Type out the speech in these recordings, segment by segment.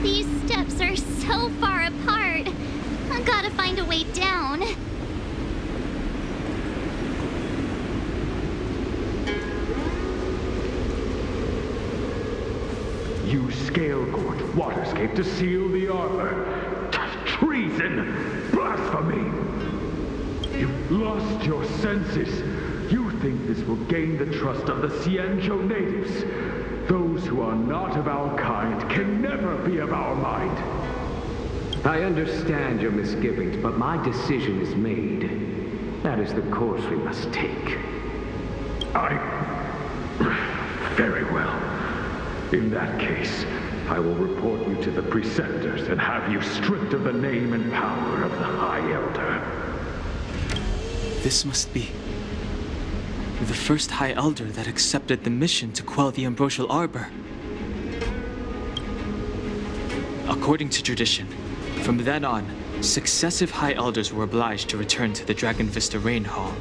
these steps are so far apart. I gotta find a way down. You scale-gorge waterscape to seal the arbor. Treason! Blasphemy! You've lost your senses. You think this will gain the trust of the Cienjo natives. Those who are not of our kind can never be of our mind. I understand your misgivings, but my decision is made. That is the course we must take. Very well. In that case, I will report you to the preceptors and have you stripped of the name and power of the High Elder. This must be the first High Elder that accepted the mission to quell the Ambrosial Arbor. According to tradition, from then on, successive High Elders were obliged to return to the Dragon Vista Rain Hall.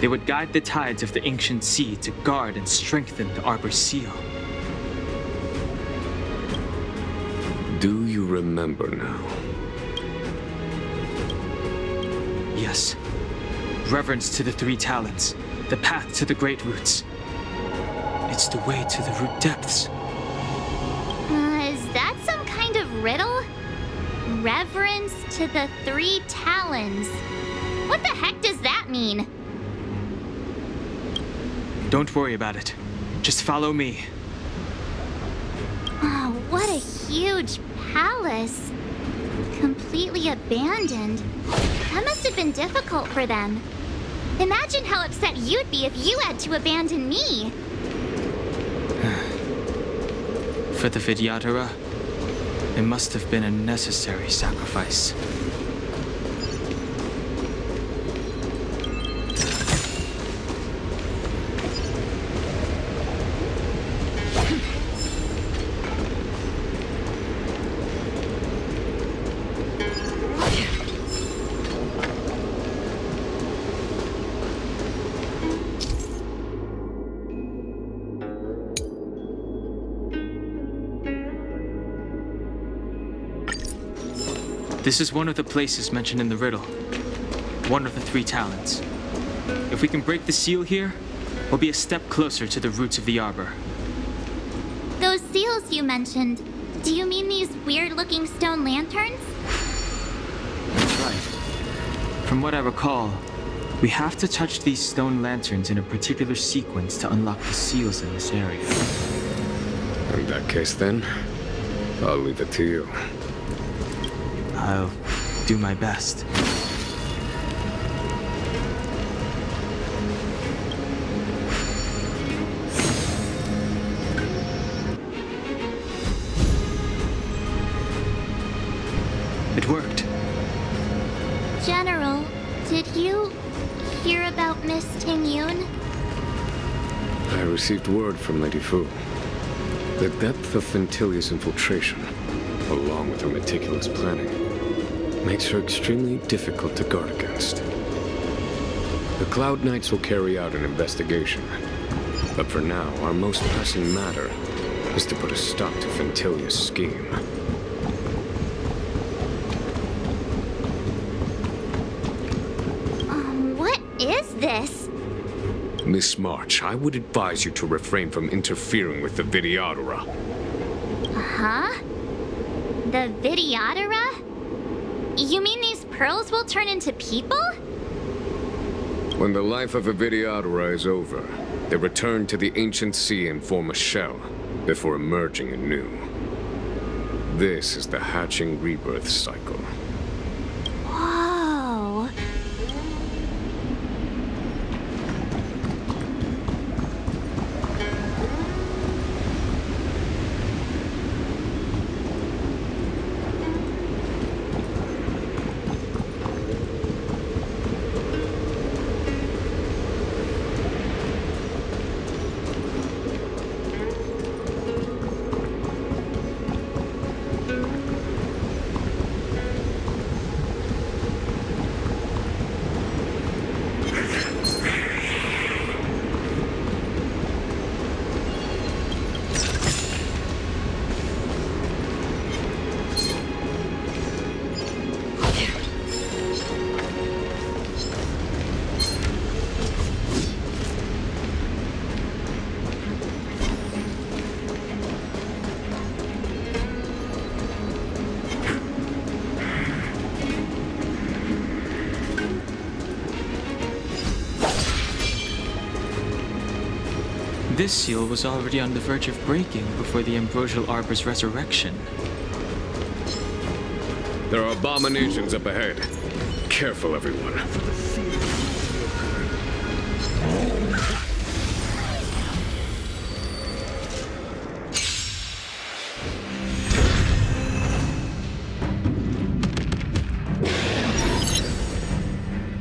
They would guide the tides of the ancient sea to guard and strengthen the Arbor's seal. Do you remember now? Yes. Reverence to the three talents, the path to the great roots. It's the way to the root depths. Is that some kind of riddle? Reverence to the three talons. What the heck does that mean? Don't worry about it. Just follow me. Oh, what a huge palace. Completely abandoned. That must have been difficult for them. Imagine how upset you'd be if you had to abandon me. For the Vidyadhara, it must have been a necessary sacrifice. This is one of the places mentioned in the riddle. One of the three talents. If we can break the seal here, we'll be a step closer to the roots of the arbor. Those seals you mentioned, do you mean these weird-looking stone lanterns? That's right. From what I recall, we have to touch these stone lanterns in a particular sequence to unlock the seals in this area. In that case then, I'll leave it to you. I'll do my best. It worked. General, did you hear about Miss Tingyun? I received word from Lady Fu. The depth of Ventilia's infiltration, along with her meticulous planning, makes her extremely difficult to guard against. The Cloud Knights will carry out an investigation, but for now, our most pressing matter is to put a stop to Ventilia's scheme. What is this? Miss March, I would advise you to refrain from interfering with the Vidyadhara. Huh? The Vidyadhara? You mean these pearls will turn into people? When the life of a Vidyadhara is over, they return to the ancient sea and form a shell before emerging anew. This is the hatching rebirth cycle. Whoa. This seal was already on the verge of breaking before the Ambrosial Arbor's resurrection. There are abominations up ahead. Careful, everyone.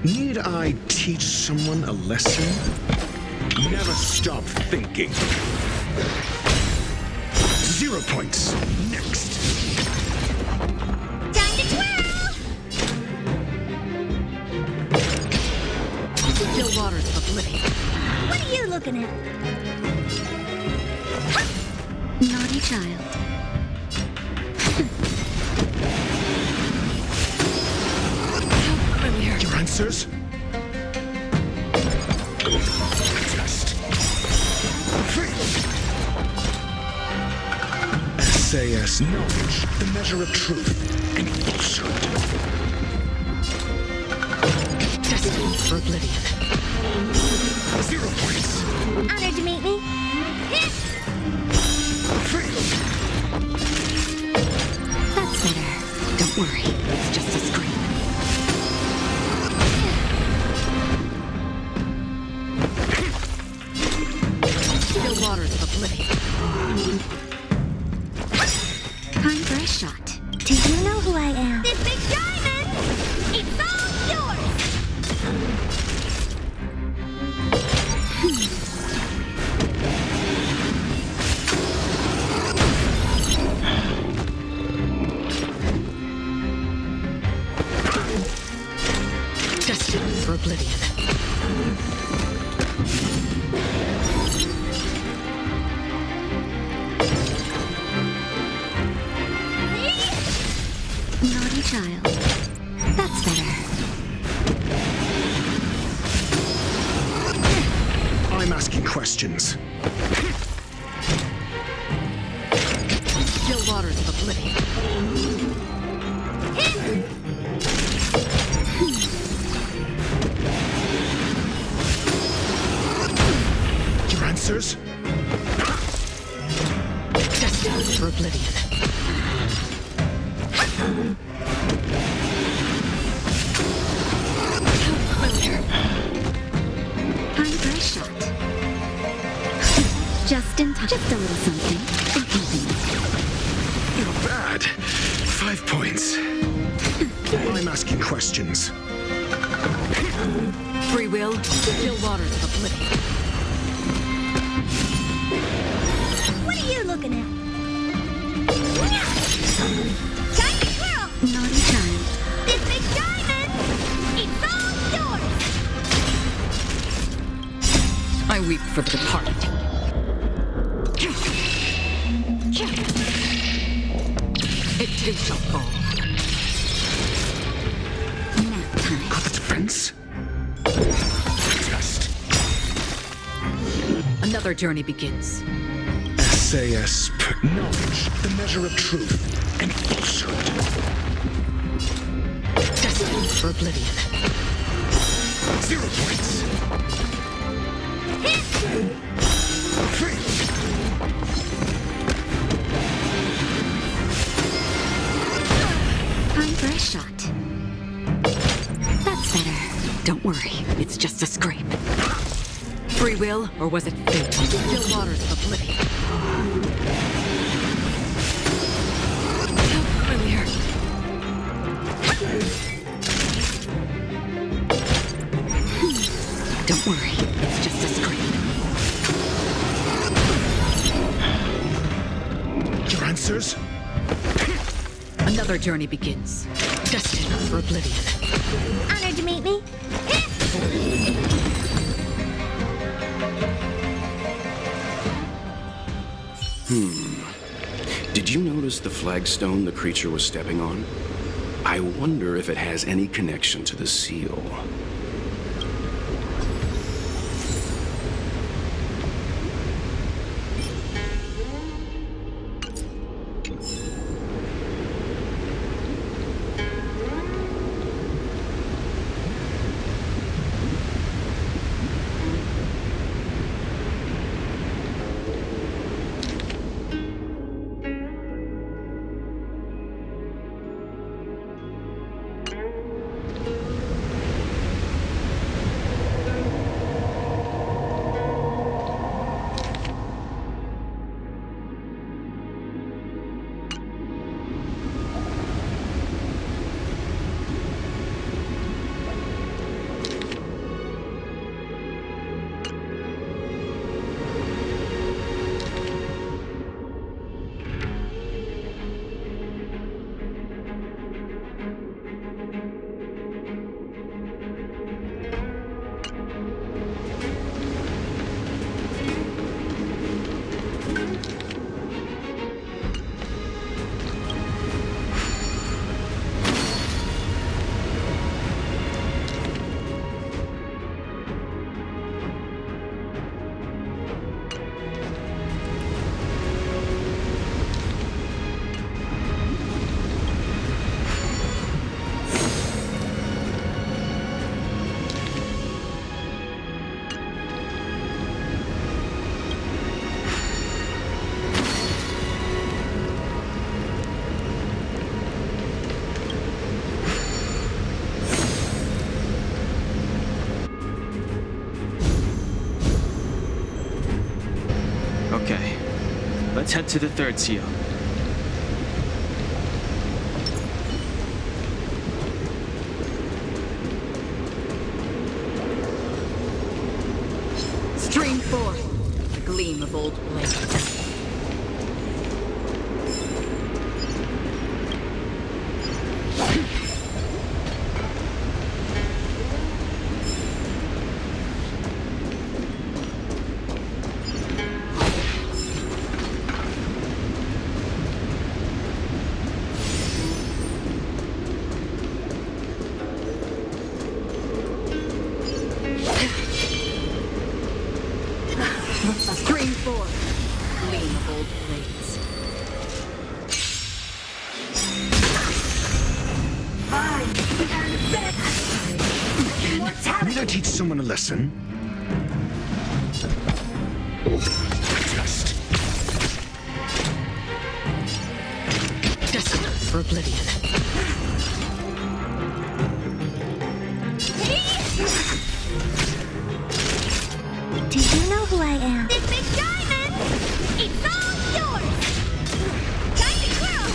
Need I teach someone a lesson? Never stop thinking. 0 points. Next. Time to twirl! Still waters of oblivion. What are you looking at? Naughty child. Your answers? Test. SAS knowledge, the measure of truth and falsehood. Destined for oblivion. 0 points. Honored to meet me. That's better. Don't worry, it's just a scream. Still waters of oblivion. Time for a shot. Do you know who I am? This big diamond! It's all yours! Destined for oblivion. Naughty child. That's better. I'm asking questions. Still waters of oblivion. Your answers? Destined for oblivion. Familiar. Time for a shot. Just in time. Just a little something. Not bad. 5 points. I'm asking questions. Free will. Still waters of oblivion. What are you looking at? Time to twirl! Naughty child. This big diamond! It's all yours! I weep for the departed. It too shall fall. Nap time. Got the defense? Test. Another journey begins. SAS knowledge, the measure of truth and falsehood. Destined for oblivion. 0 points. Time for a shot. That's better. Don't worry, it's just a scrape. Free will, or was it fate? Still waters of oblivion. How familiar. Don't worry, it's just a scrape. Your answers? Another journey begins. Destined for oblivion. Honored to meet me. Did you notice the flagstone the creature was stepping on? I wonder if it has any connection to the seal. Let's head to the third seal. Stream 4. The gleam of old blades. Stream 4. Gleam of old blades. Need I teach someone a lesson? Just Destined for oblivion. Do you know who I am? This big diamond! It's all yours! Time to grow!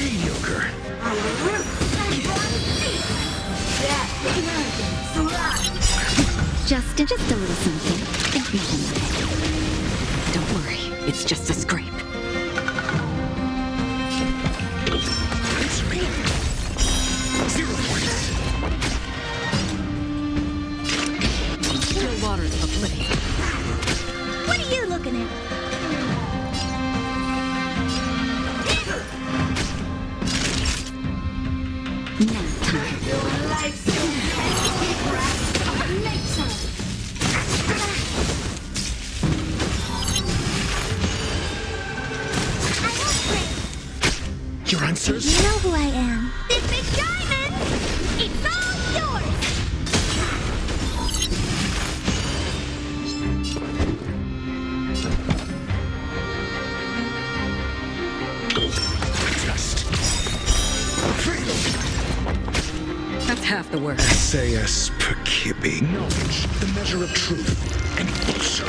mediocre. Just a little something. Think nothing of it. Don't worry, it's just a scrape. It's me. 0 points. Still waters of oblivion. What are you looking at? Now time. Your answers? You know who I am. This big diamond! It's all yours! Just That's half the work. SAS per Kibbe. Knowledge, the measure of truth and falsehood.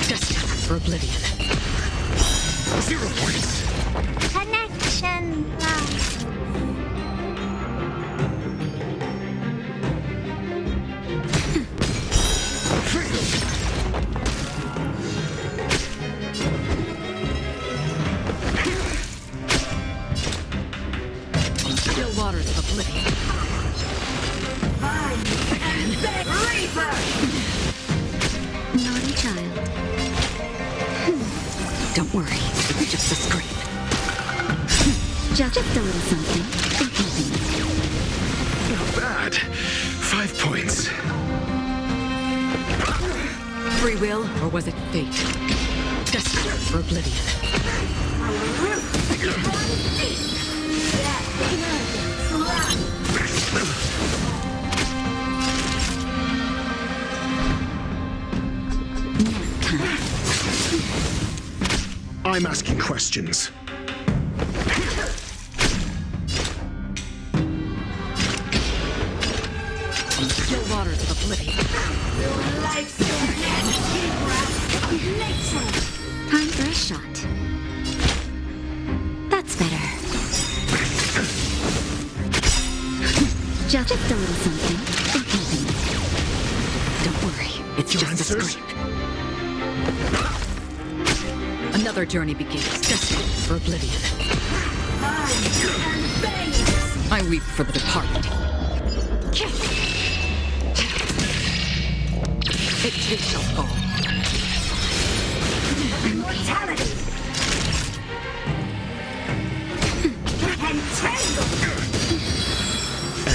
Destined for oblivion. 0 points. Connection lost. Still waters of oblivion. Naughty child. Don't worry, it's just a scrape. Just a little something. Think nothing of it. Not bad. 5 points. Free will, or was it fate? Destined for oblivion. Now time. I'm asking questions. Still waters of oblivion. Time for a shot. That's better. Just a little something. Think nothing of it. Don't worry, it's Your just answers? a scrape. Another journey begins. Destined for oblivion. I weep for the departed. It too shall fall. Immortality!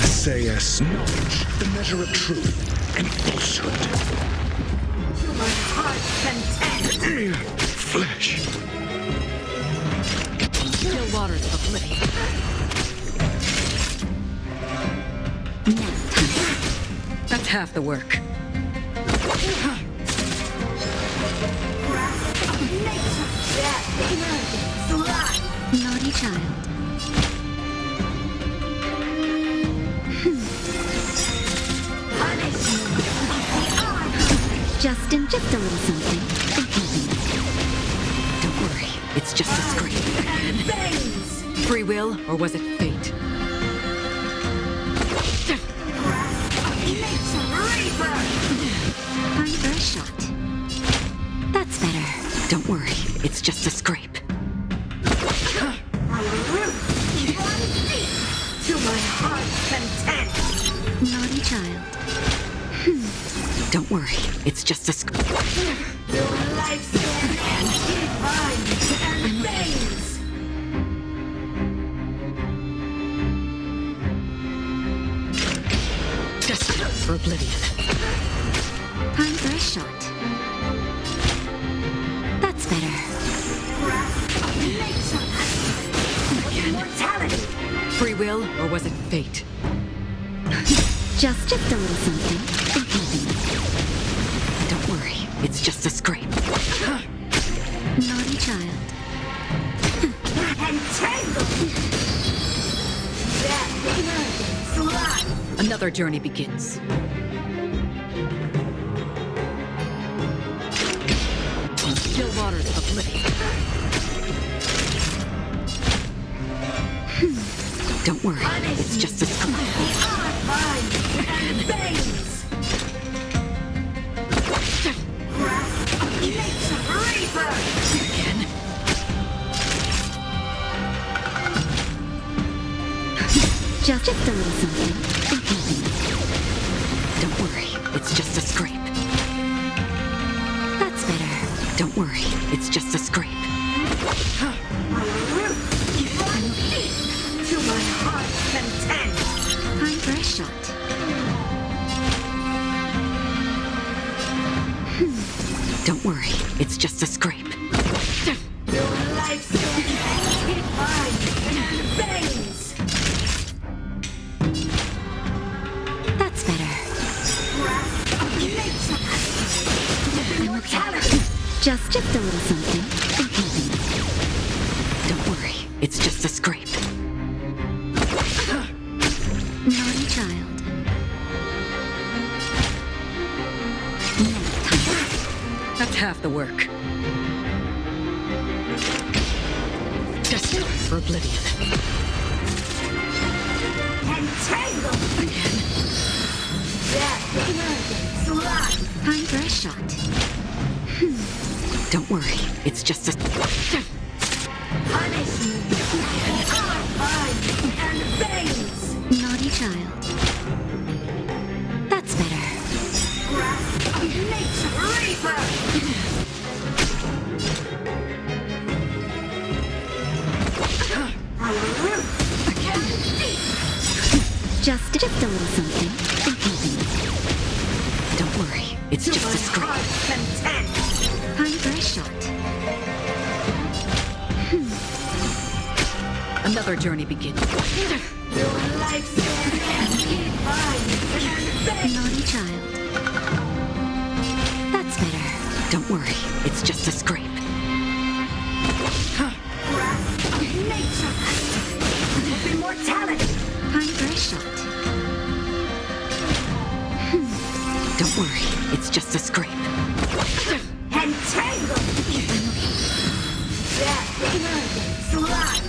SAS knowledge, the measure of truth and falsehood. Flesh. Still waters of oblivion. Now time. That's half the work. Naughty child. Just a little something. Don't worry, it's just a scrape. Free will, or was it fate? Time for a shot. That's better. Don't worry, it's just a scrape. To my heart's content. Naughty child. Don't worry, it's just a scrape. Your lifespan defines and fades. Destined for oblivion. Time for a shot. That's better. Immortality. Free will, or was it fate? Just a little something. Don't worry, it's just a scrape. Naughty child. Entangled. Slide. Another journey begins. Still waters of oblivion. Don't worry, it's just a scrape. And veins. Makes a reaper. Again. Just a little something. Don't worry, it's just a scrape. That's better. Don't worry, it's just a scrape. To my heart's content. Time for a shot. Don't worry, it's just a scrape. Your lifespan defines and fades. That's better. Makes immortality. Just a little something. Don't worry, it's just a scrape. Naughty child. That's half the work. Destined for oblivion. Entangled. Again. Death. Slide. Time for a shot. Don't worry, it's just a... Punish me. And veins. Naughty child. That's better. Makes a reaper. Just a little something. Don't worry, it's just a scrape. Heart's content. Time for a shot. Another journey begins. Your lifespan defines and fades. Naughty child. That's better. Don't worry, it's just a scrape. Nature. Immortality. Time for a shot. Don't worry, it's just a scrape. Entangled. Death. Slide.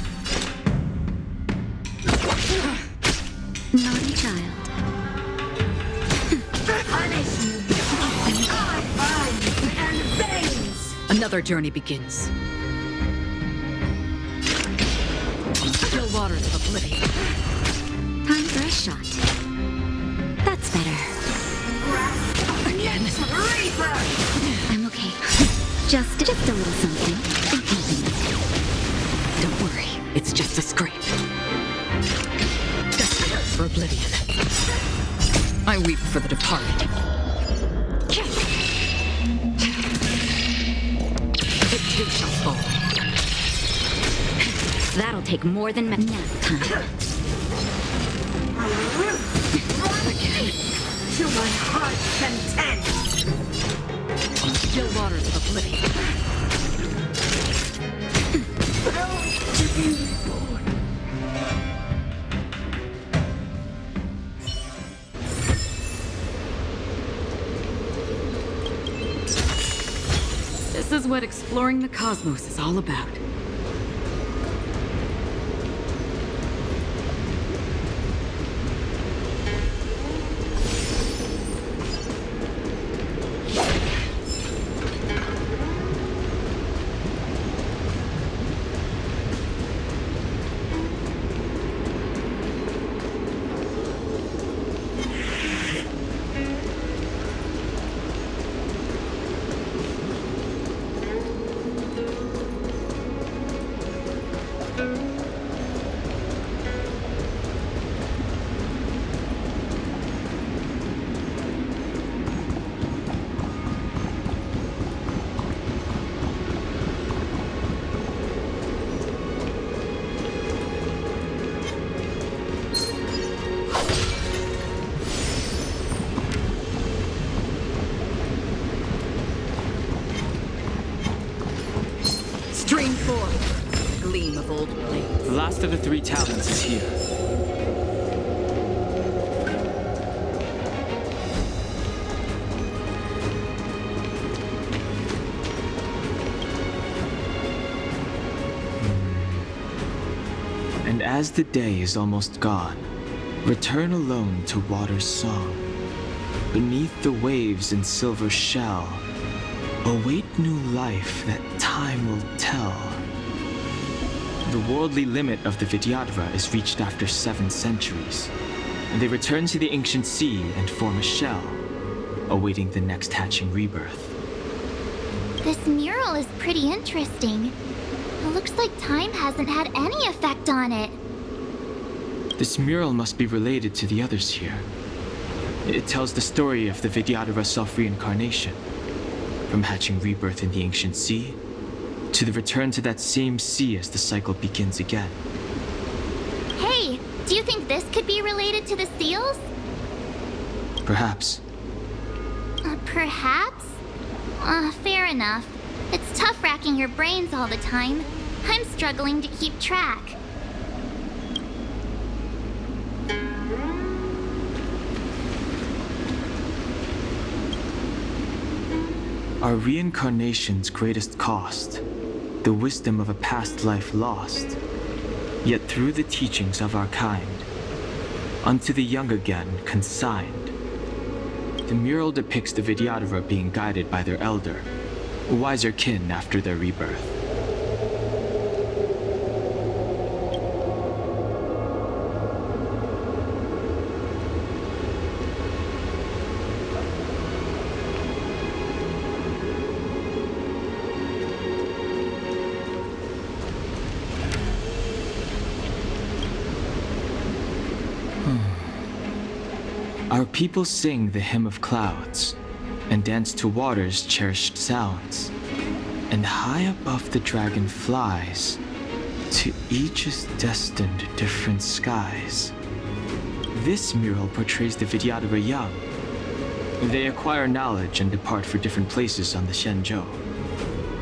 Naughty child. Punish me. Eyes and veins. Another journey begins. Still waters of oblivion. Time for a shot. That's better. Again. Reaper. I'm okay. Just a little something. Don't worry, it's just a scrape. Destined for oblivion. I weep for the departed. It too shall fall. That'll take more than nap time. Again. To my heart's content. Still waters of oblivion. felt to be born. This is what exploring the cosmos is all about. Stream forth, gleam of old blades. The last of the three talents is here. And as the day is almost gone, return alone to water's song. Beneath the waves in silver shell, await new life that time will tell. The worldly limit of the Vidyadhara is reached after 7 centuries, and they return to the ancient sea and form a shell, awaiting the next hatching rebirth. This mural is pretty interesting. It looks like time hasn't had any effect on it. This mural must be related to the others here. It tells the story of the Vidyadhara self-reincarnation, from hatching rebirth in the ancient sea, to the return to that same sea as the cycle begins again. Hey, do you think this could be related to the seals? Perhaps. Perhaps? Fair enough. It's tough racking your brains all the time. I'm struggling to keep track. Our reincarnation's greatest cost, the wisdom of a past life lost, yet through the teachings of our kind, unto the young again consigned. The mural depicts the Vidyadhara being guided by their elder, wiser kin after their rebirth. Our people sing the hymn of clouds and dance to water's cherished sounds. And high above the dragon flies, to each is destined different skies. This mural portrays the Vidyadhara young. They acquire knowledge and depart for different places on the Shenzhou,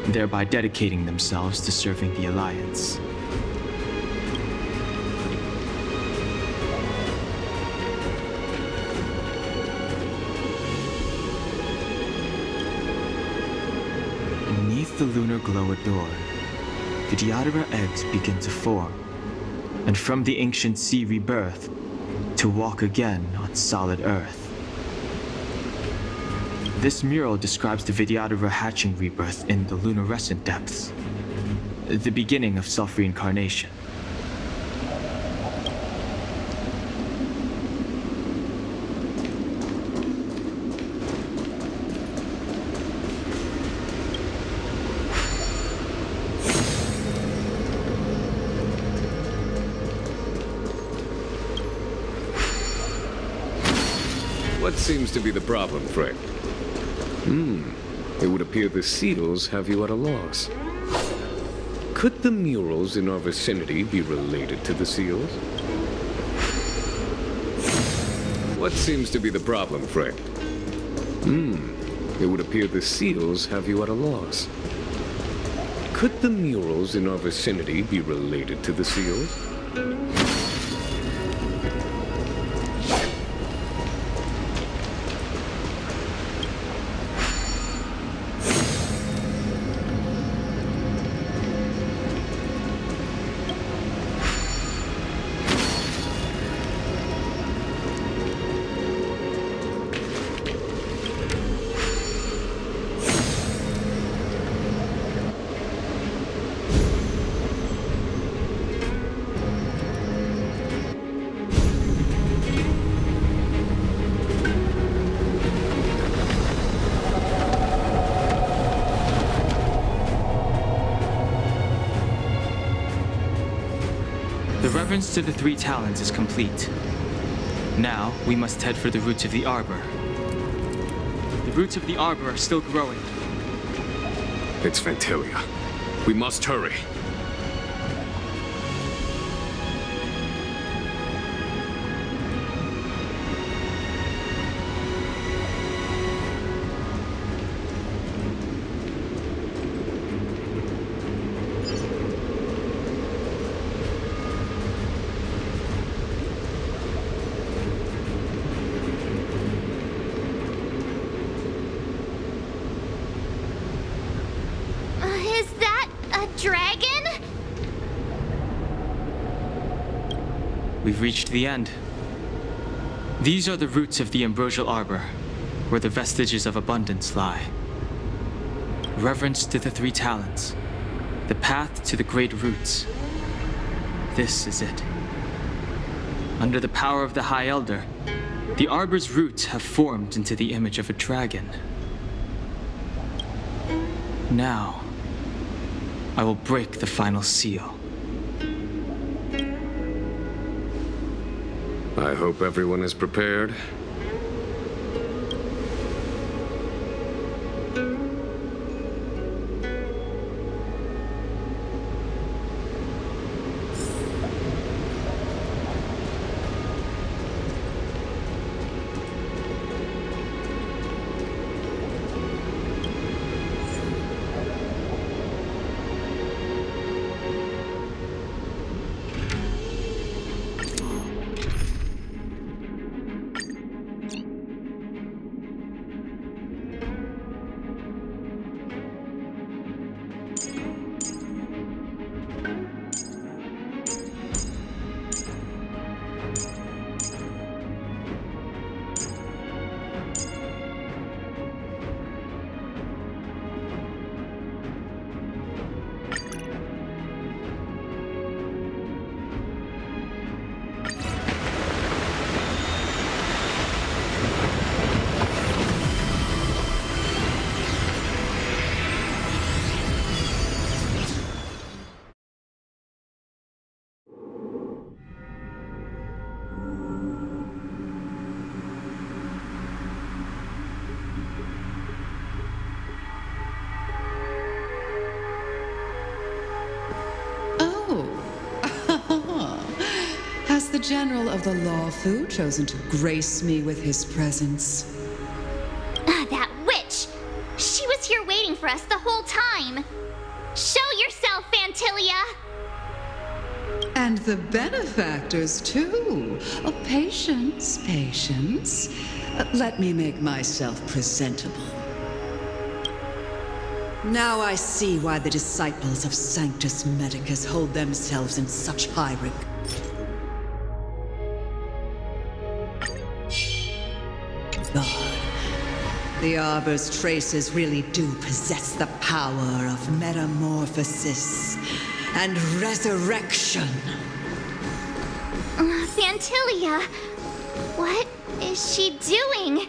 thereby dedicating themselves to serving the Alliance. Beneath the lunar glow adored, Vidyadhara eggs begin to form, and from the ancient sea rebirth, to walk again on solid earth. This mural describes the Vidyadhara hatching rebirth in the lunarescent depths, the beginning of self-reincarnation. What seems to be the problem, friend? It would appear the seals have you at a loss. Could the murals in our vicinity be related to the seals? What seems to be the problem, friend? It would appear the seals have you at a loss. Could the murals in our vicinity be related to the seals? The reverence to the three talons is complete. Now, we must head for the roots of the arbor. The roots of the arbor are still growing. It's Ventilia. We must hurry. Is that a dragon? We've reached the end. These are the roots of the ambrosial arbor, where the vestiges of abundance lie. Reverence to the three talons, the path to the great roots. This is it. Under the power of the High Elder, the arbor's roots have formed into the image of a dragon. Now, I will break the final seal. I hope everyone is prepared. Has the General of the Lawfu chosen to grace me with his presence? That witch! She was here waiting for us the whole time! Show yourself, Ventilia! And the benefactors, too. Oh, patience, patience. Let me make myself presentable. Now I see why the disciples of Sanctus Medicus hold themselves in such high regard. The Arbor's traces really do possess the power of metamorphosis and resurrection. Ventilia, what is she doing?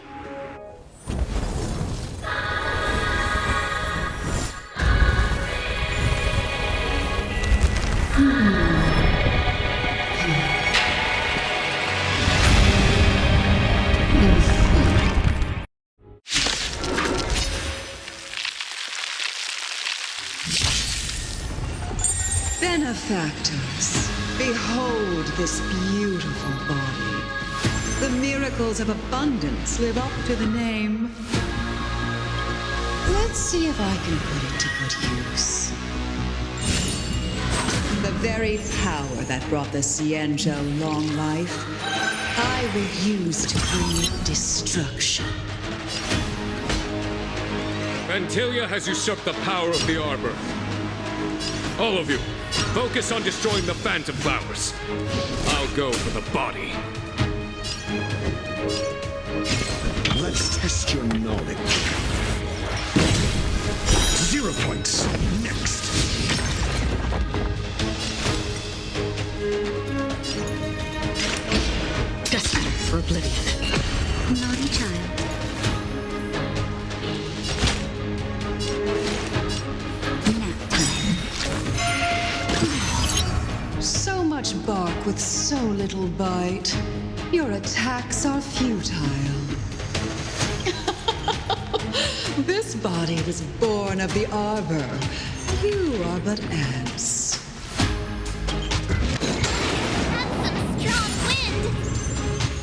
Benefactors, behold this beautiful body. The miracles of abundance live up to the name. Let's see if I can put it to good use. very power that brought the Cienjo long life, I will use to bring destruction. Vantilia has usurped the power of the Arbor. All of you, focus on destroying the Phantom Flowers. I'll go for the body. Let's test your knowledge. 0 points. Next. Destined for oblivion. Naughty child. Nap time. So much bark with so little bite. Your attacks are futile. This body was born of the Arbor. You are but ants. That's some strong wind!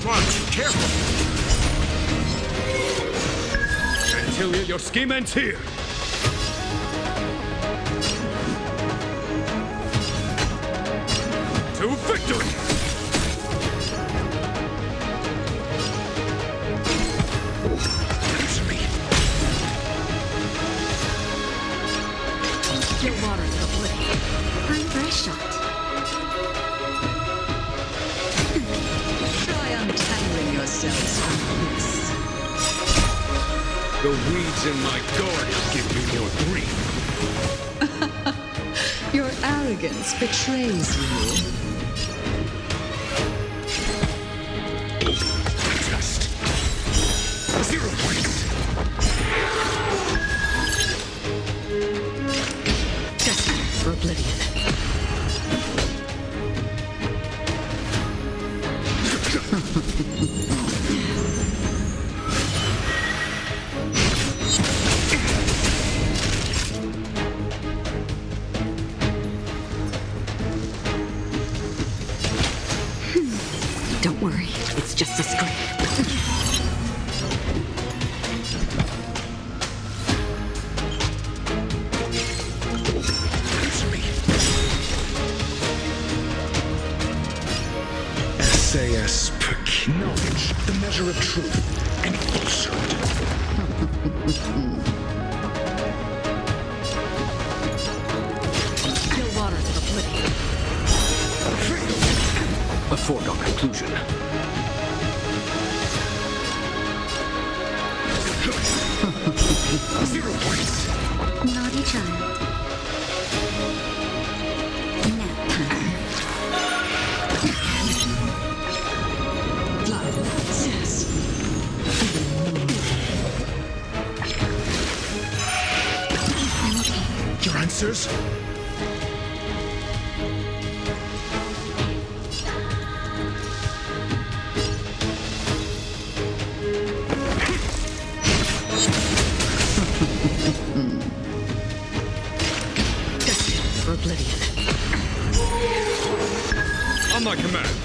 Watch, careful! Vantilia, your scheme ends here! To victory! Answer me. Your water is oblivion. Time for a shot. Try untangling yourselves from this. The weeds in my garden give you more grief. Your arrogance betrays you. Just 0 points. Destined for oblivion. Don't worry, it's just a scrape. Answer me. SAS knowledge, the measure of truth and falsehood. Your water is oblivion. A foregone conclusion. 0 points. Naughty child. Nap time. Blood says. I'm okay. Your answers? Destined for oblivion. On my command.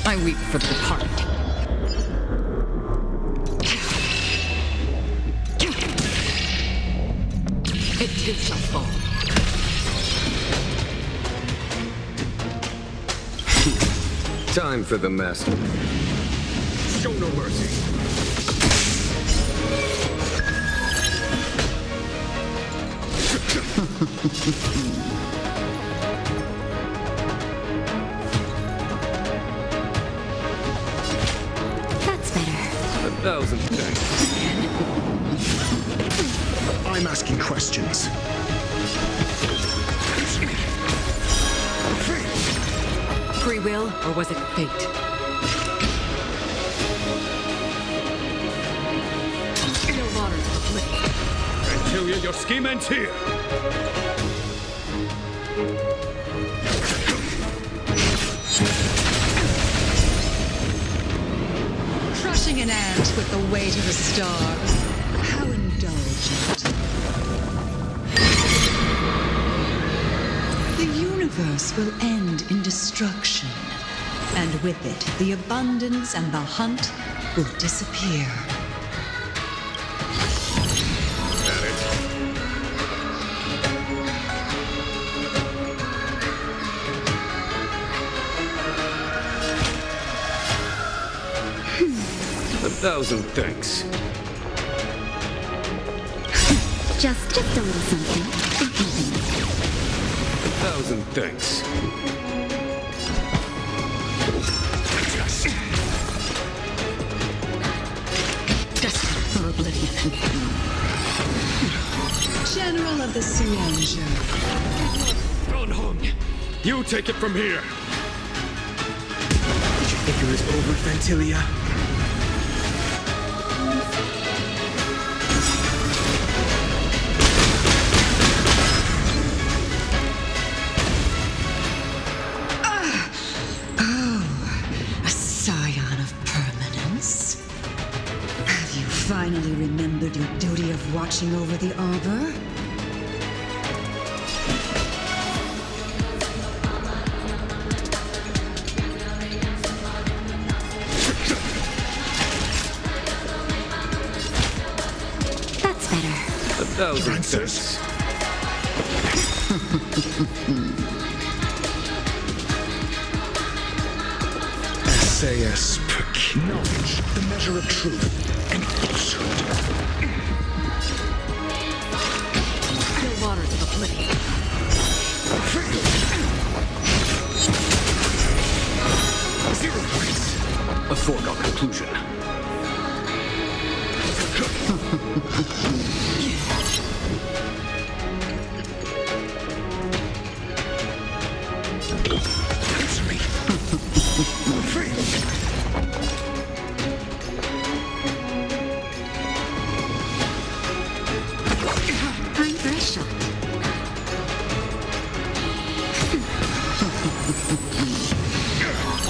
I weep for the departed. It too shall fall. Time for the master. Show no mercy. That's better. 1,000 thanks. I'm asking questions. Free will, or was it fate? Your water is oblivion. Vantilia, your scheme ends here. Crushing an ant with the weight of a star. How indulgent. The universe will end in destruction. And with it, the abundance and the hunt will disappear. That it? 1,000 thanks. Just a little something. 1,000 thanks. Desperate for oblivion. General of the Sirenlayment. You take it from here. Did you think it was over, Ventilia? A scion of permanence. Have you finally remembered your duty of watching over the Arbor? That's better. 1,000 thanks. SAS knowledge, the measure of truth and falsehood. Still waters of oblivion. Zero points. A foregone conclusion. Answer me. Free. Time for a shot.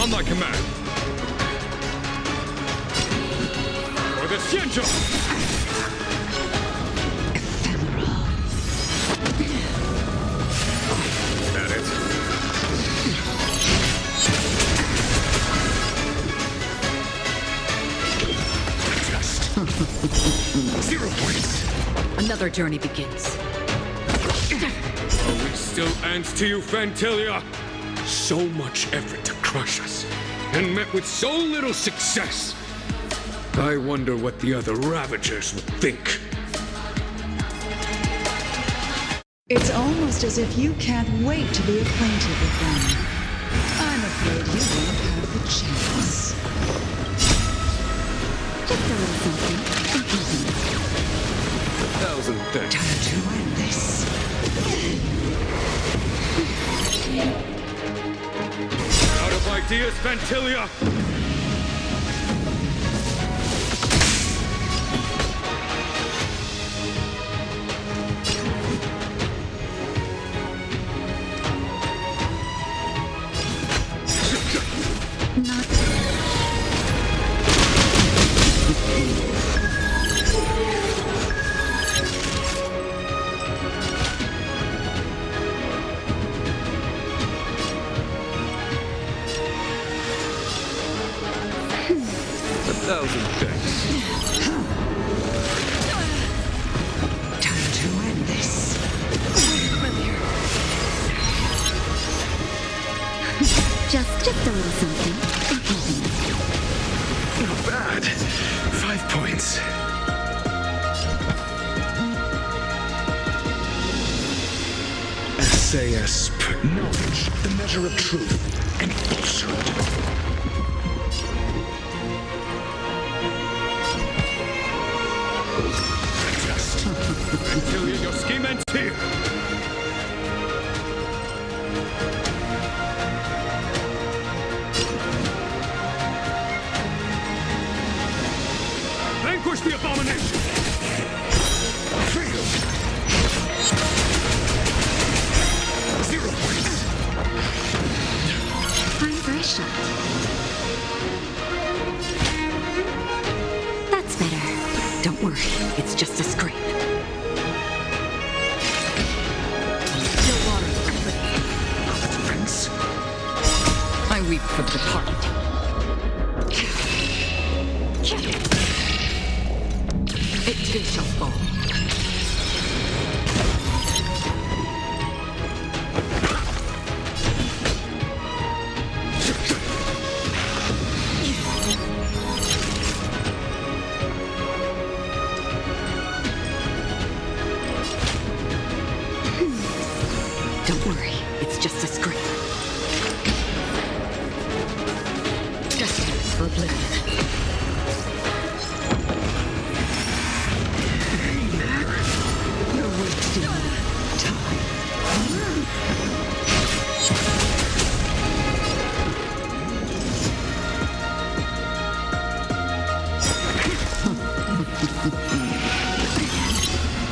On my command. For the Xianzhou! That it? Just 0 points. Another journey begins. Are we still ants to you, Fantilia? So much effort to crush us, and met with so little success. I wonder what the other Ravagers would think. It's almost as if you can't wait to be acquainted with them. I'm afraid you won't have the chance. Just a little something. 1,000 thanks. Time to end this. Out of ideas, Fantilia! Not Time to end this. just a little something. Not bad. 5 points. SAS knowledge, the measure of truth and falsehood. Fantilia, your scheme ends here! Vanquish the abomination! Failed. 0 points. Time for a shot. That's better. Don't worry, it's just a scrape. Still waters of oblivion. Defense. I weep for the departed. It too shall fall. Don't worry, it's just a scrape. Destined for oblivion. You're wasting time.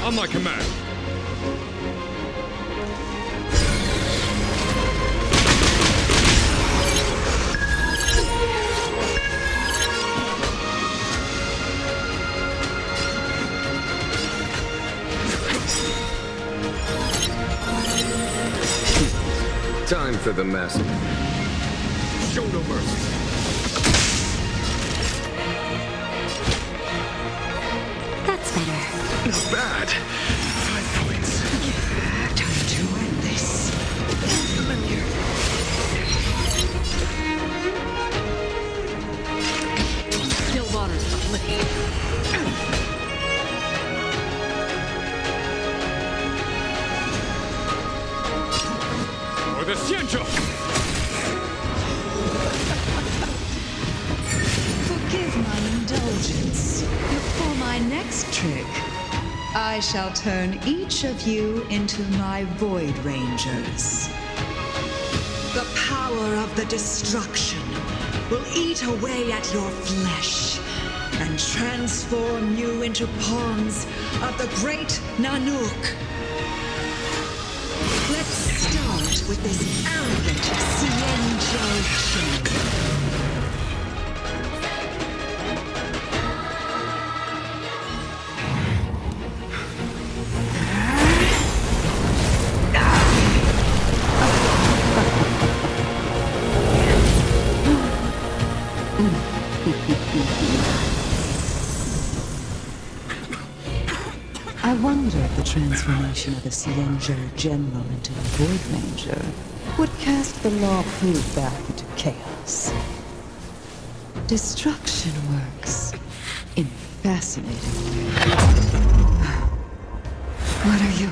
On my command. Time for the massacre. Show no mercy. That's better. Not bad. 5 points. Time to end this. Familiar. Still waters uplifted. For the Xianzhou! Forgive my indulgence. For my next trick, I shall turn each of you into my Void Rangers. The power of the destruction will eat away at your flesh and transform you into pawns of the great Nanook. Let's start with this arrogant Xianzhou King. I wonder if the transformation of a Xianzhou General into a Void Ranger would cast the law proof back into chaos. Destruction works in fascinating ways. What are you?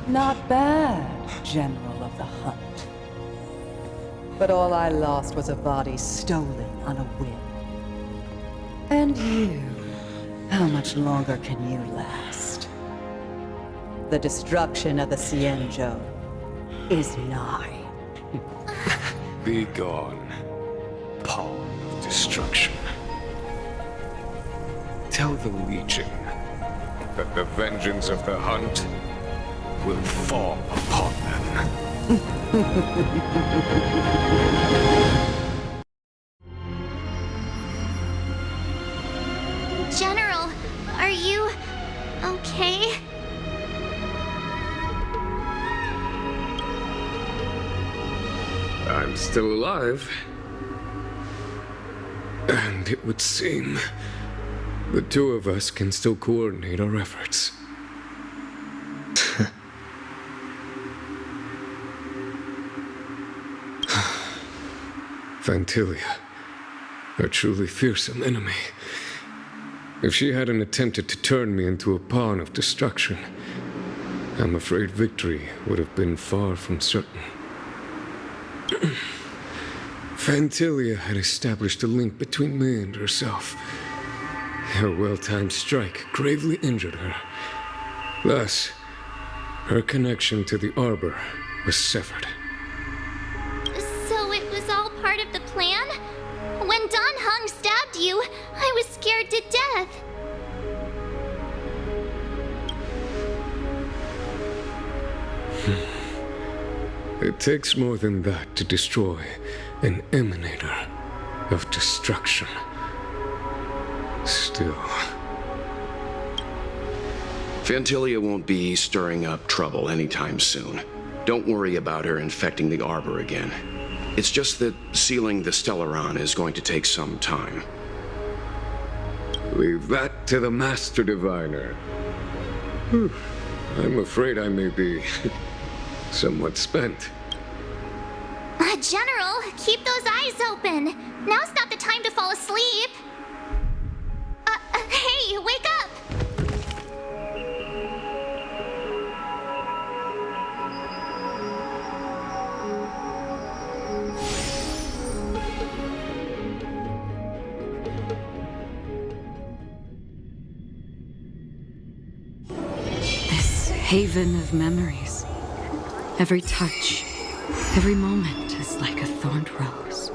Not bad, General of the Hunt. But all I lost was a body stolen on a whim. And you, how much longer can you last? The destruction of the Xianzhou is nigh. Be gone, pawn of destruction. Tell the Legion that the vengeance of the Hunt will fall upon them. General, are you okay? I'm still alive. And it would seem the two of us can still coordinate our efforts. Vantilia, a truly fearsome enemy. If she hadn't attempted to turn me into a pawn of destruction, I'm afraid victory would have been far from certain. Vantilia had established a link between me and herself. Her well-timed strike gravely injured her. Thus, her connection to the Arbor was severed. So it was all part of the plan? When Don Hung stabbed you, I was scared to death. It takes more than that to destroy an emanator of destruction. Still, Fantilia won't be stirring up trouble anytime soon. Don't worry about her infecting the Arbor again. It's just that sealing the Stellaron is going to take some time. Leave that to the Master Diviner. I'm afraid I may be somewhat spent. General, keep those eyes open. Now's not the time to fall asleep. Hey, wake up! This haven of memories. Every touch, every moment is like a thorned rose.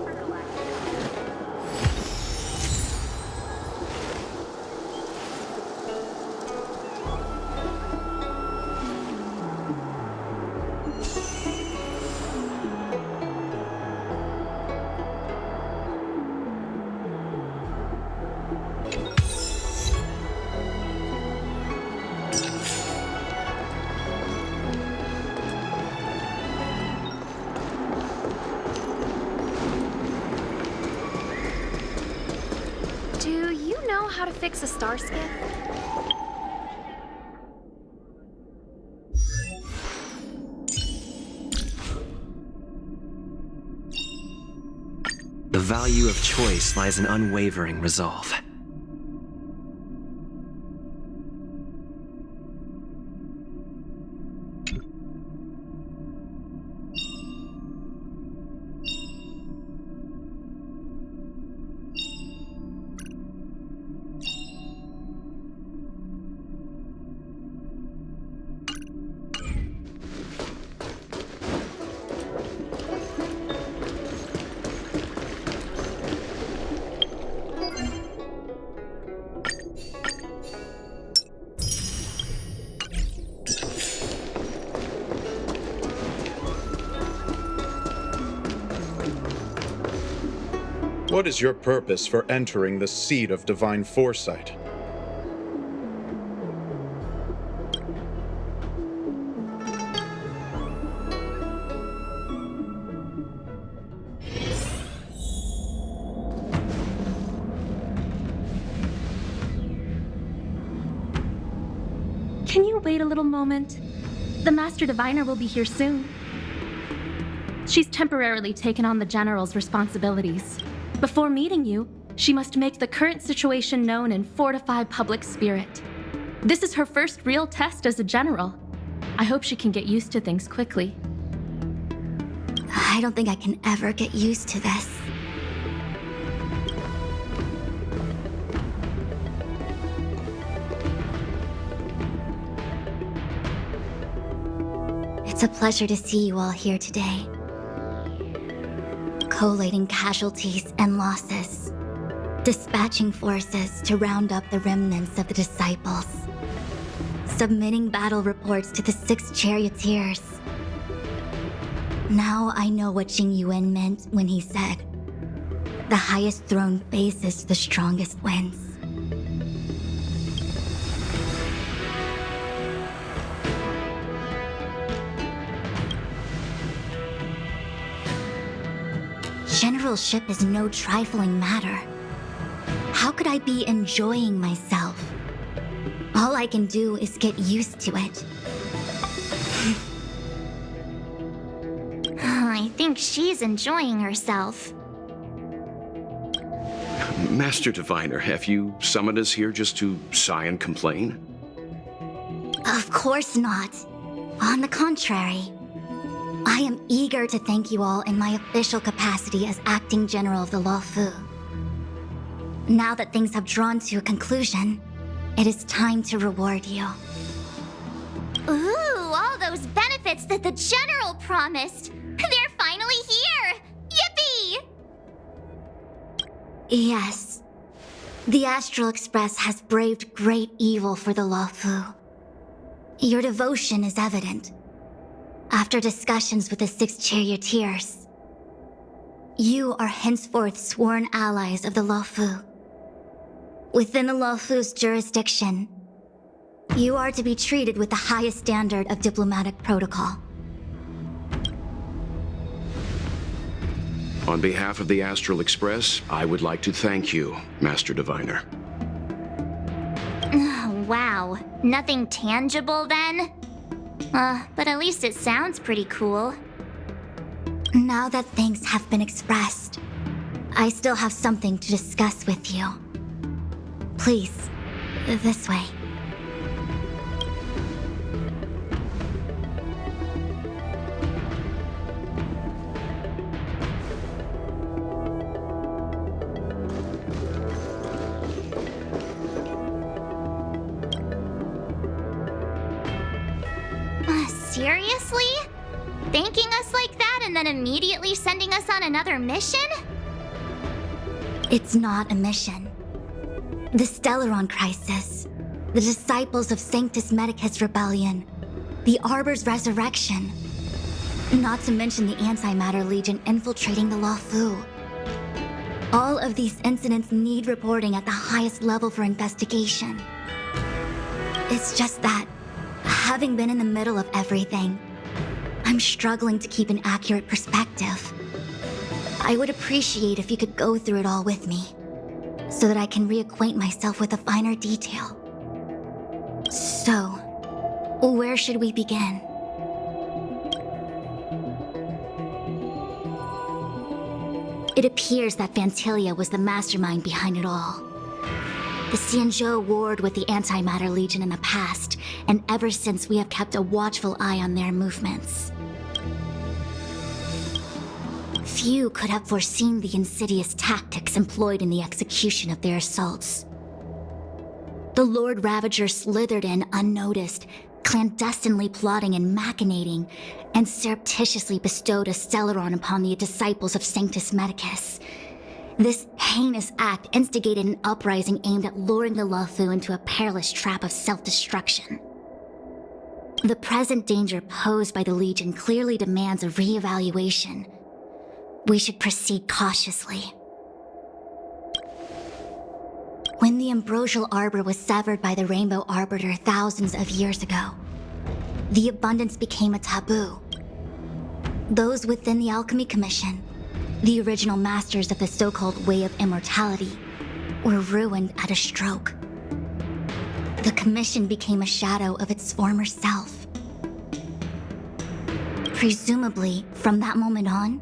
Do you know how to fix a star skiff? The value of choice lies in unwavering resolve. What is your purpose for entering the seat of divine foresight? Can you wait a little moment? The Master Diviner will be here soon. She's temporarily taken on the General's responsibilities. Before meeting you, she must make the current situation known and fortify public spirit. This is her first real test as a General. I hope she can get used to things quickly. I don't think I can ever get used to this. It's a pleasure to see you all here today. Collating casualties and losses. Dispatching forces to round up the remnants of the disciples. Submitting battle reports to the 6 charioteers. Now I know what Jing Yuan meant when he said, "The highest throne faces the strongest wins." Generalship is no trifling matter. How could I be enjoying myself? All I can do is get used to it. I think she's enjoying herself. Master Diviner, have you summoned us here just to sigh and complain? Of course not. On the contrary. I am eager to thank you all in my official capacity as Acting General of the Luofu. Now that things have drawn to a conclusion, it is time to reward you. Ooh, all those benefits that the General promised! They're finally here! Yippee! Yes. The Astral Express has braved great evil for the Luofu. Your devotion is evident. After discussions with the 6 charioteers, you are henceforth sworn allies of the Luofu. Within the Luofu's jurisdiction, You are to be treated with the highest standard of diplomatic protocol. On behalf of the Astral Express, I would like to thank you, Master Diviner. Wow, nothing tangible then? But at least it sounds pretty cool. Now that thanks have been expressed, I still have something to discuss with you. Please, this way. Seriously? Thanking us like that and then immediately sending us on another mission? It's not a mission. The Stellaron Crisis, the Disciples of Sanctus Medicus Rebellion, the Arbor's resurrection, not to mention the Antimatter Legion infiltrating the Luofu. All of these incidents need reporting at the highest level for investigation. It's just that, having been in the middle of everything, I'm struggling to keep an accurate perspective. I would appreciate if you could go through it all with me, so that I can reacquaint myself with the finer detail. So, where should we begin? It appears that Vantilia was the mastermind behind it all. The Xianzhou warred with the Antimatter Legion in the past, and ever since we have kept a watchful eye on their movements. Few could have foreseen the insidious tactics employed in the execution of their assaults. The Lord Ravager slithered in unnoticed, clandestinely plotting and machinating, and surreptitiously bestowed a Stellaron upon the disciples of Sanctus Medicus. This heinous act instigated an uprising aimed at luring the Luofu into a perilous trap of self-destruction. The present danger posed by the Legion clearly demands a re-evaluation. We should proceed cautiously. When the ambrosial arbor was severed by the Rainbow Arbiter thousands of years ago, the abundance became a taboo. Those within the Alchemy Commission, the original masters of the so-called Way of Immortality, were ruined at a stroke. The Commission became a shadow of its former self. Presumably, from that moment on,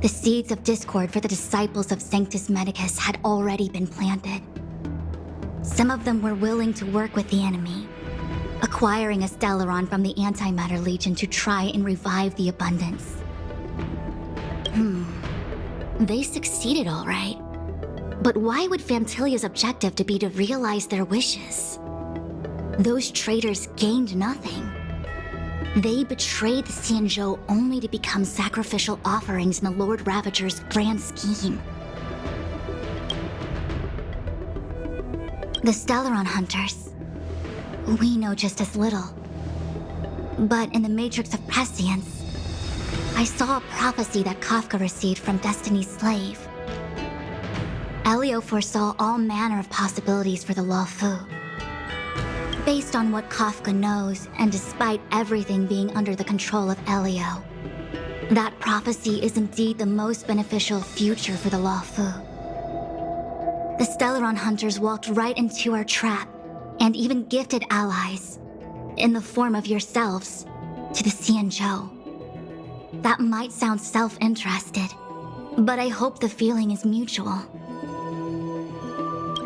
the seeds of discord for the disciples of Sanctus Medicus had already been planted. Some of them were willing to work with the enemy, acquiring a Stellaron from the Antimatter Legion to try and revive the abundance. They succeeded all right. But why would Fantilia's objective to be to realize their wishes? Those traitors gained nothing. They betrayed the Xianzhou only to become sacrificial offerings in the Lord Ravager's grand scheme. The Stellaron Hunters. We know just as little. But in the Matrix of Prescience, I saw a prophecy that Kafka received from Destiny's slave. Elio foresaw all manner of possibilities for the Luofu. Based on what Kafka knows, and despite everything being under the control of Elio, that prophecy is indeed the most beneficial future for the Luofu. The Stellaron Hunters walked right into our trap, and even gifted allies, in the form of yourselves, to the Xianzhou. That might sound self-interested, but I hope the feeling is mutual.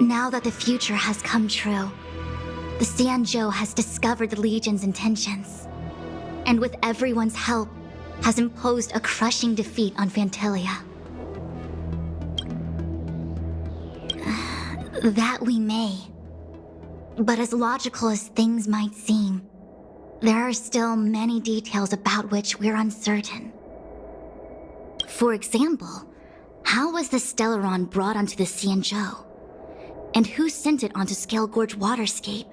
Now that the future has come true, the Xianzhou has discovered the Legion's intentions, and with everyone's help, has imposed a crushing defeat on Fantilia. That we may. But as logical as things might seem, there are still many details about which we're uncertain. For example, how was the Stellaron brought onto the Xianzhou? And who sent it onto Scale Gorge Waterscape?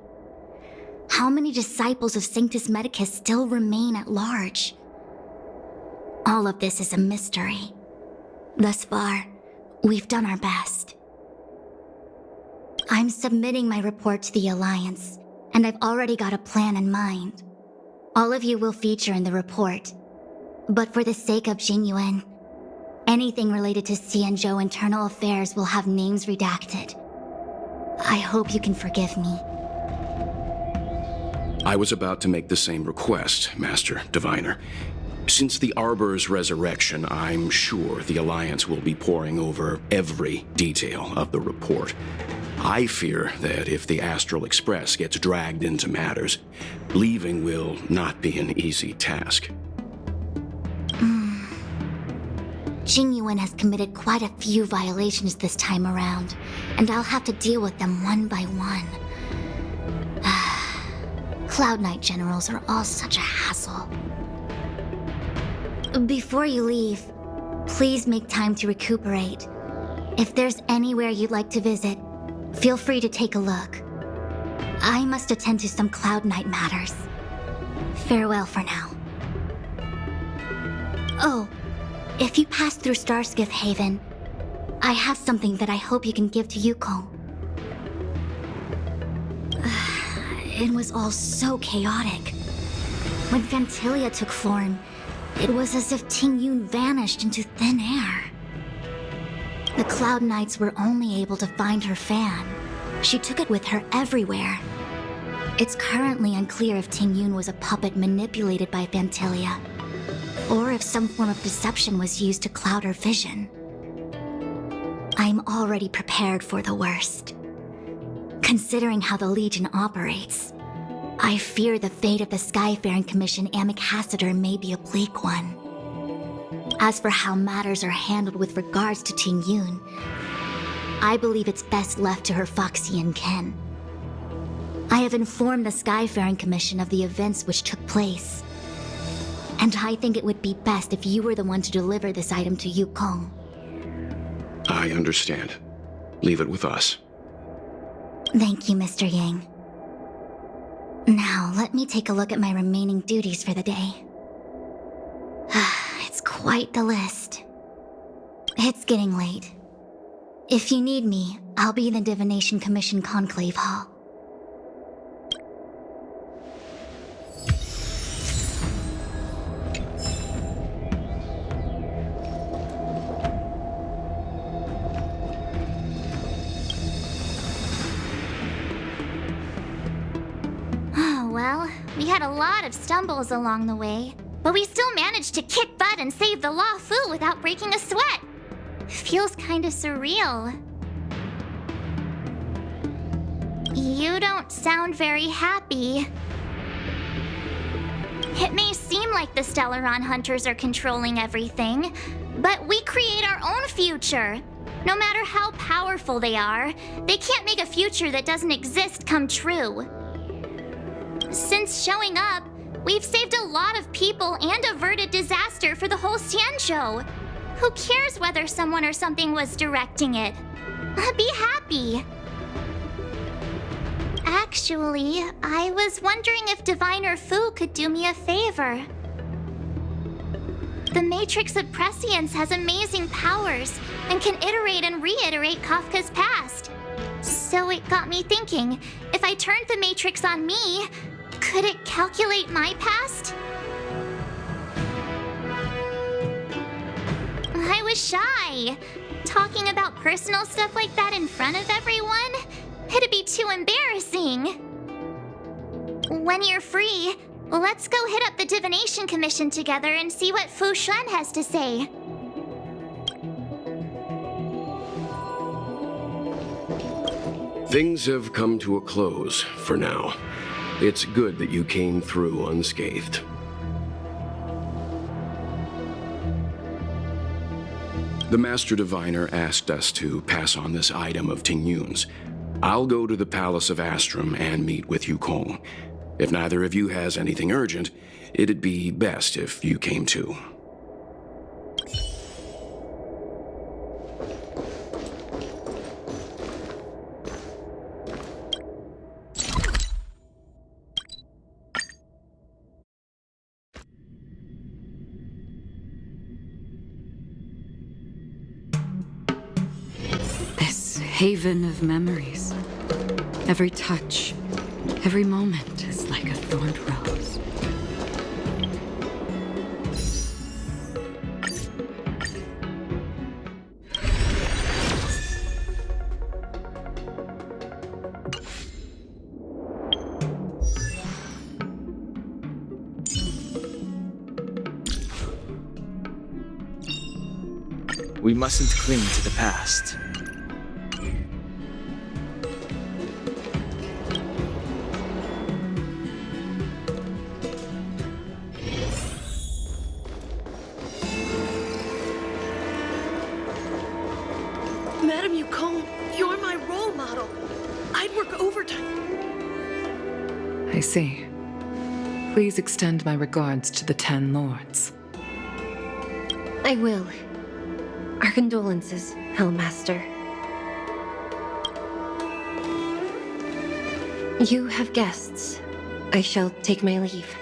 How many disciples of Sanctus Medicus still remain at large? All of this is a mystery. Thus far, we've done our best. I'm submitting my report to the Alliance, and I've already got a plan in mind. All of you will feature in the report. But for the sake of Jingyuan, anything related to Xianzhou internal affairs will have names redacted. I hope you can forgive me. I was about to make the same request, Master Diviner. Since the Arbor's resurrection, I'm sure the Alliance will be poring over every detail of the report. I fear that if the Astral Express gets dragged into matters, leaving will not be an easy task. Jingyuan has committed quite a few violations this time around, and I'll have to deal with them one by one. Cloud Knight generals are all such a hassle. Before you leave, please make time to recuperate. If there's anywhere you'd like to visit, feel free to take a look. I must attend to some Cloud Knight matters. Farewell for now. Oh, if you pass through Starskiff Haven, I have something that I hope you can give to Yukong. It was all so chaotic. When Phantilia took form, it was as if Tingyun vanished into thin air. The Cloud Knights were only able to find her fan. She took it with her everywhere. It's currently unclear if Tingyun was a puppet manipulated by Phantilia, or if some form of deception was used to cloud her vision. I'm already prepared for the worst. Considering how the Legion operates, I fear the fate of the Skyfaring Commission Ambassador may be a bleak one. As for how matters are handled with regards to Tingyun, I believe it's best left to her Foxian kin. I have informed the Skyfaring Commission of the events which took place, and I think it would be best if you were the one to deliver this item to Yukong. I understand. Leave it with us. Thank you, Mr. Yang. Now, let me take a look at my remaining duties for the day. It's quite the list. It's getting late. If you need me, I'll be in the Divination Commission Conclave Hall. Well, we had a lot of stumbles along the way, but we still managed to kick butt and save the Law Fu without breaking a sweat. Feels kinda surreal. You don't sound very happy. It may seem like the Stellaron Hunters are controlling everything, but we create our own future. No matter how powerful they are, they can't make a future that doesn't exist come true. Since showing up, we've saved a lot of people and averted disaster for the whole Xianzhou. Who cares whether someone or something was directing it? Be happy. Actually, I was wondering if Diviner Fu could do me a favor. The Matrix of Prescience has amazing powers and can iterate and reiterate Kafka's past. So it got me thinking, if I turned the Matrix on me, could it calculate my past? I was shy. Talking about personal stuff like that in front of everyone? It'd be too embarrassing. When you're free, let's go hit up the Divination Commission together and see what Fu Xuan has to say. Things have come to a close for now. It's good that you came through unscathed. The Master Diviner asked us to pass on this item of Tingyun's. I'll go to the Palace of Astrum and meet with Yukong. If neither of you has anything urgent, it'd be best if you came too. Haven of memories. Every touch, Every moment is like a thorned rose. We mustn't cling to the past. Madam Yukong, you're my role model. I'd work overtime. I see. Please extend my regards to the 10 lords. I will. Our condolences, Hellmaster. You have guests. I shall take my leave.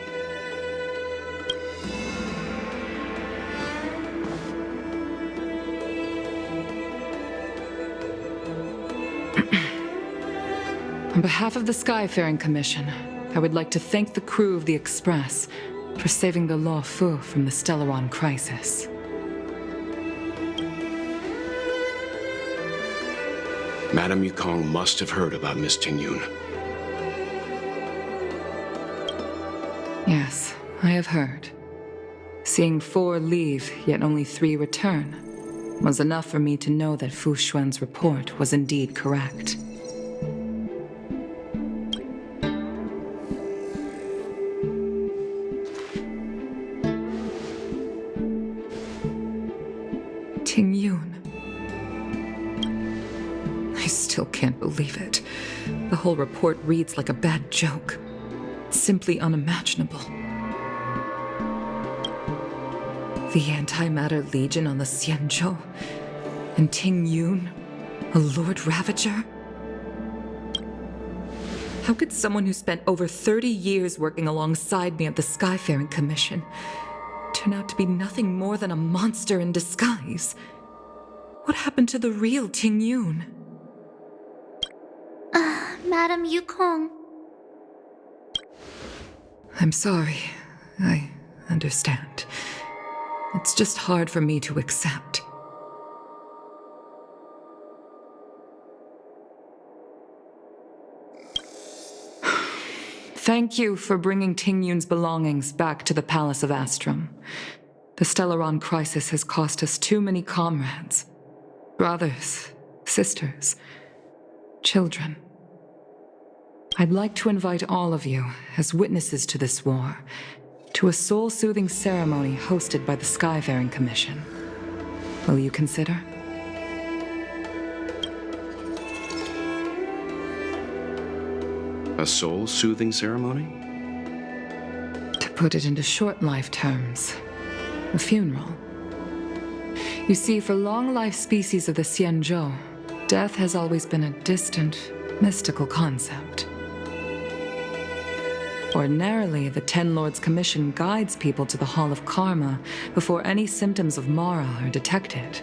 On behalf of the Skyfaring Commission, I would like to thank the crew of the Express for saving the Law Fu from the Stellaron crisis. Madam Yukong must have heard about Miss Tingyun. Yes, I have heard. Seeing 4 leave, yet only 3 return, was enough for me to know that Fu Xuan's report was indeed correct. Tingyun. I still can't believe it. The whole report reads like a bad joke. It's simply unimaginable. The Antimatter Legion on the Xianzhou, and Tingyun, a Lord Ravager? How could someone who spent over 30 years working alongside me at the Skyfaring Commission turn out to be nothing more than a monster in disguise? What happened to the real Tingyun? Madam Yukong. I'm sorry. I understand. It's just hard for me to accept. Thank you for bringing Tingyun's belongings back to the Palace of Astrum. The Stellaron crisis has cost us too many comrades. Brothers, sisters, children. I'd like to invite all of you, as witnesses to this war, to a soul-soothing ceremony hosted by the Skyfaring Commission. Will you consider? A soul-soothing ceremony? To put it into short life terms, a funeral. You see, for long-life species of the Xianzhou, death has always been a distant, mystical concept. Ordinarily, the Ten Lords Commission guides people to the Hall of Karma before any symptoms of Mara are detected.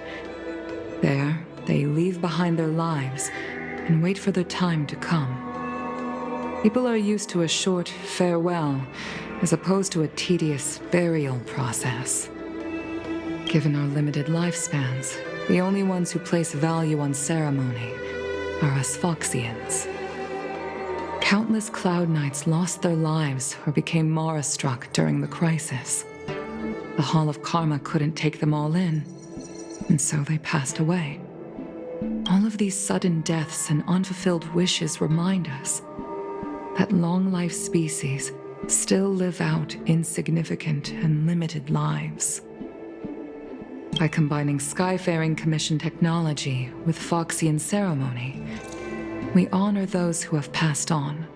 There, they leave behind their lives and wait for their time to come. People are used to a short farewell as opposed to a tedious burial process. Given our limited lifespans, the only ones who place value on ceremony are us Foxians. Countless Cloud Knights lost their lives or became Mara-struck during the crisis. The Hall of Karma couldn't take them all in, and so they passed away. All of these sudden deaths and unfulfilled wishes remind us that long-life species still live out insignificant and limited lives. By combining Skyfaring Commission technology with Foxian ceremony, we honor those who have passed on.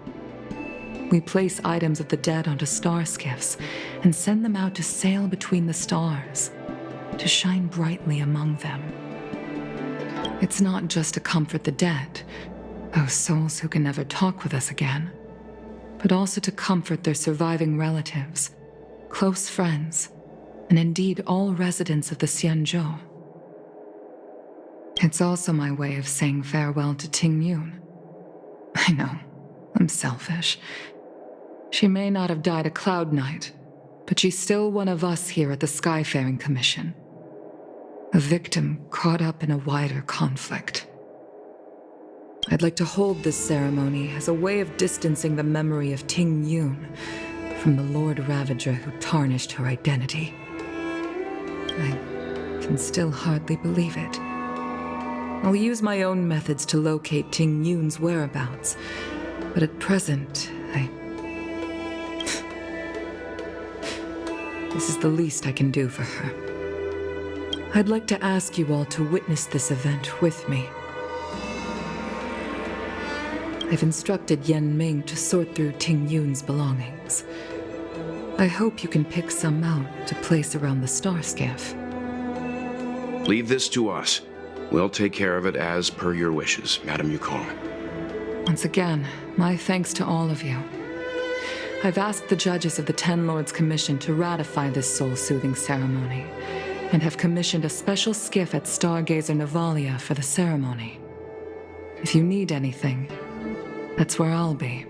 We place items of the dead onto star skiffs and send them out to sail between the stars, to shine brightly among them. It's not just to comfort the dead, those souls who can never talk with us again, but also to comfort their surviving relatives, close friends, and indeed all residents of the Xianzhou. It's also my way of saying farewell to Tingyun. I know, I'm selfish. She may not have died a Cloud Knight, but she's still one of us here at the Skyfaring Commission. A victim caught up in a wider conflict. I'd like to hold this ceremony as a way of distancing the memory of Ting Yun from the Lord Ravager who tarnished her identity. I can still hardly believe it. I'll use my own methods to locate Ting Yun's whereabouts, but at present, This is the least I can do for her. I'd like to ask you all to witness this event with me. I've instructed Yen Ming to sort through Ting Yun's belongings. I hope you can pick some out to place around the star skiff. Leave this to us. We'll take care of it as per your wishes, Madame Yukong. Once again, my thanks to all of you. I've asked the judges of the Ten Lords Commission to ratify this soul-soothing ceremony, and have commissioned a special skiff at Stargazer Navalia for the ceremony. If you need anything, that's where I'll be.